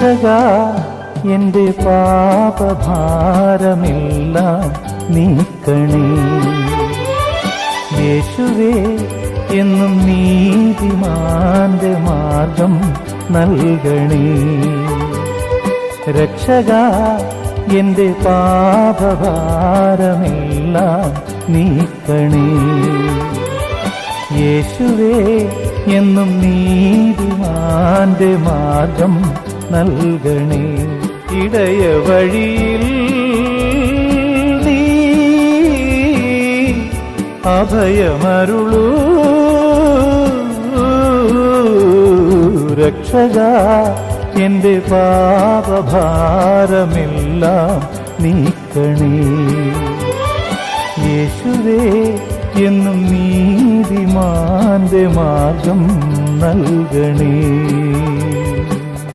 രക്ഷകാ എന്റെ പാപഭാരമെല്ലാം നീക്കണേ. യേശുവേ എന്നും നീതിമാന്റെ മാർഗം നൽകണേ. രക്ഷകാ എന്റെ പാപഭാരമെല്ലാം നീക്കണേ. യേശുവേ എന്നും നീതിമാന്റെ മാർഗം നൽകണേ. ഇടയ വഴിയിൽ നീ അഭയമരുളൂ. രക്ഷകാ എന്റെ പാപഭാരമെല്ലാം നീക്കണേ. യേശുവേ എന്നും നീതിമാന്റെ മാർഗം നൽകണേ.